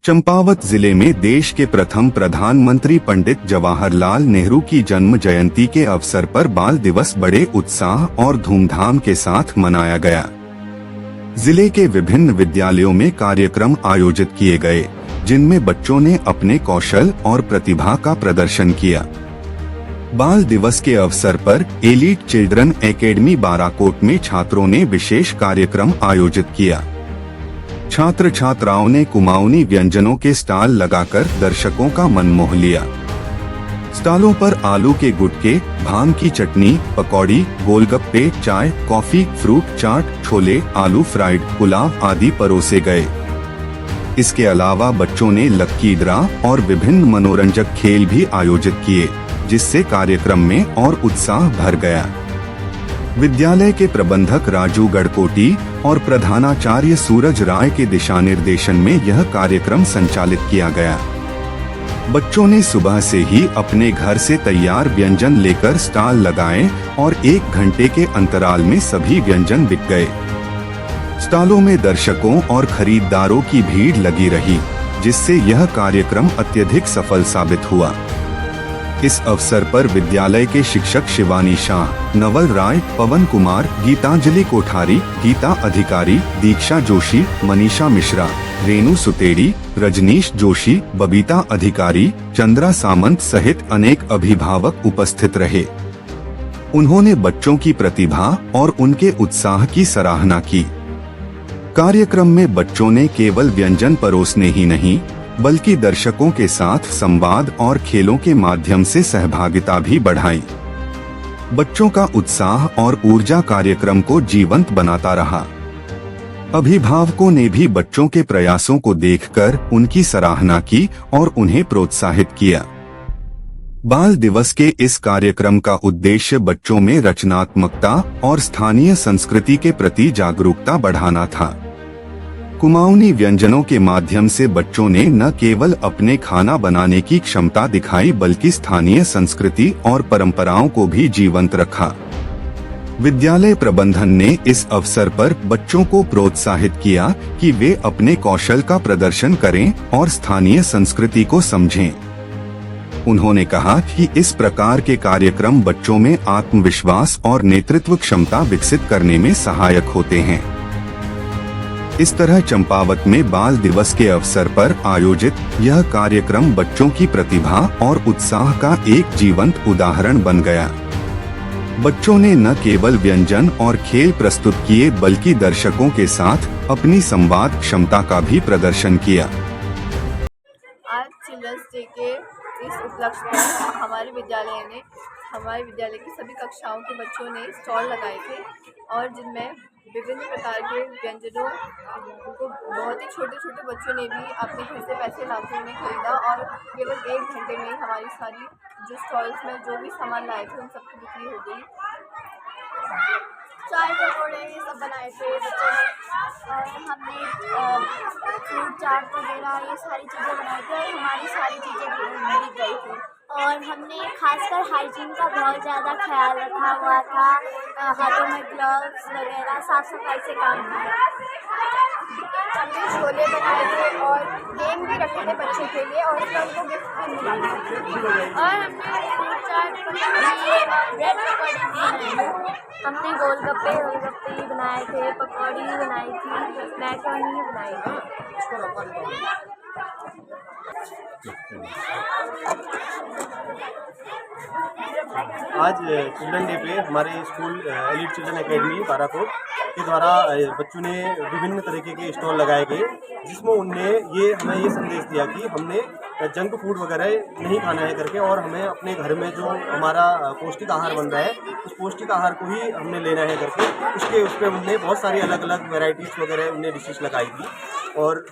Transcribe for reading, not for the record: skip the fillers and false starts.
चंपावत जिले में देश के प्रथम प्रधानमंत्री पंडित जवाहरलाल नेहरू की जन्म जयंती के अवसर पर बाल दिवस बड़े उत्साह और धूमधाम के साथ मनाया गया। जिले के विभिन्न विद्यालयों में कार्यक्रम आयोजित किए गए, जिनमें बच्चों ने अपने कौशल और प्रतिभा का प्रदर्शन किया। बाल दिवस के अवसर पर एलीट चिल्ड्रन एकेडमी बाराकोट में छात्रों ने विशेष कार्यक्रम आयोजित किया। छात्र छात्राओं ने कुमाऊनी व्यंजनों के स्टॉल लगाकर दर्शकों का मन मोह लिया। स्टॉलों पर आलू के गुटके, भांग की चटनी, पकौड़ी, गोलगप्पे, चाय, कॉफी, फ्रूट चाट, छोले, आलू फ्राइड, पुलाव आदि परोसे गए। इसके अलावा बच्चों ने लक्की ड्रॉ और विभिन्न मनोरंजक खेल भी आयोजित किए, जिससे कार्यक्रम में और उत्साह भर गया। विद्यालय के प्रबंधक राजू गढ़कोटी और प्रधानाचार्य सूरज राय के दिशा निर्देशन में यह कार्यक्रम संचालित किया गया। बच्चों ने सुबह से ही अपने घर से तैयार व्यंजन लेकर स्टॉल लगाए और 1 घंटे के अंतराल में सभी व्यंजन बिक गए। स्टॉलों में दर्शकों और खरीदारों की भीड़ लगी रही, जिससे यह कार्यक्रम अत्यधिक सफल साबित हुआ। इस अवसर पर विद्यालय के शिक्षक शिवानी शाह, नवल राय, पवन कुमार, गीतांजलि कोठारी, गीता अधिकारी, दीक्षा जोशी, मनीषा मिश्रा, रेणु सुतेड़ी, रजनीश जोशी, बबीता अधिकारी, चंद्रा सामंत सहित अनेक अभिभावक उपस्थित रहे। उन्होंने बच्चों की प्रतिभा और उनके उत्साह की सराहना की। कार्यक्रम में बच्चों ने केवल व्यंजन परोसने ही नहीं, बल्कि दर्शकों के साथ संवाद और खेलों के माध्यम से सहभागिता भी बढ़ाई। बच्चों का उत्साह और ऊर्जा कार्यक्रम को जीवंत बनाता रहा। अभिभावकों ने भी बच्चों के प्रयासों को देखकर उनकी सराहना की और उन्हें प्रोत्साहित किया। बाल दिवस के इस कार्यक्रम का उद्देश्य बच्चों में रचनात्मकता और स्थानीय संस्कृति के प्रति जागरूकता बढ़ाना था। कुमाऊनी व्यंजनों के माध्यम से बच्चों ने न केवल अपने खाना बनाने की क्षमता दिखाई, बल्कि स्थानीय संस्कृति और परंपराओं को भी जीवंत रखा। विद्यालय प्रबंधन ने इस अवसर पर बच्चों को प्रोत्साहित किया कि वे अपने कौशल का प्रदर्शन करें और स्थानीय संस्कृति को समझें। उन्होंने कहा कि इस प्रकार के कार्यक्रम बच्चों में आत्मविश्वास और नेतृत्व क्षमता विकसित करने में सहायक होते हैं। इस तरह चंपावत में बाल दिवस के अवसर पर आयोजित यह कार्यक्रम बच्चों की प्रतिभा और उत्साह का एक जीवंत उदाहरण बन गया। बच्चों ने न केवल व्यंजन और खेल प्रस्तुत किए, बल्कि दर्शकों के साथ अपनी संवाद क्षमता का भी प्रदर्शन किया। आज चिल्ड्रंस डे के इस उपलक्ष्य में हमारे विद्यालय की सभी कक्षाओं के बच्चों ने स्टॉल लगाए थे और जिनमें विभिन्न प्रकार के व्यंजनों को बहुत ही छोटे छोटे बच्चों ने भी अपने घर से पैसे लाकर उन्हें खरीदा और केवल 1 घंटे में हमारी सारी जो स्टॉल्स में जो भी सामान लाए थे उन सबकी बिक्री हो गई। चाय पकौड़े ये सब बनाए थे बच्चों ने और हमने फ्रूट चाट वगैरह ये सारी चीज़ें बनाई थी और हमारी सारी चीज़ें बिक गई थी। और हमने खासकर हाइजीन का बहुत ज़्यादा ख्याल रखा हुआ था, हाथों में ग्लव्स वगैरह साफ सफाई से काम किया। हमने छोले बनाए थे और गेम भी रखे थे बच्चों के लिए और उसमें उनको गिफ्ट भी मिला। और हमने फ्रूट चाट ब्रेड पकौड़ी भी बनाई। हमने गोलगप्पे भी बनाए थे, पकौड़ी भी बनाई थी, मैकरोनी भी बनाई थी। आज चिल्ड्रन डे पे हमारे school elite children academy Barakot के द्वारा बच्चों ने विभिन्न तरीके के स्टॉल लगाए गए, जिसमें उनने हमें ये संदेश दिया कि हमने जंक फूड वगैरह नहीं खाना है करके, और हमें अपने घर में जो हमारा पौष्टिक आहार बन रहा है उस पौष्टिक आहार को ही हमने लेना है करके उस पर उनने बहुत सारी अलग अलग वैरायटीज़ वगैरह उनने डिशेस लगाई थी। और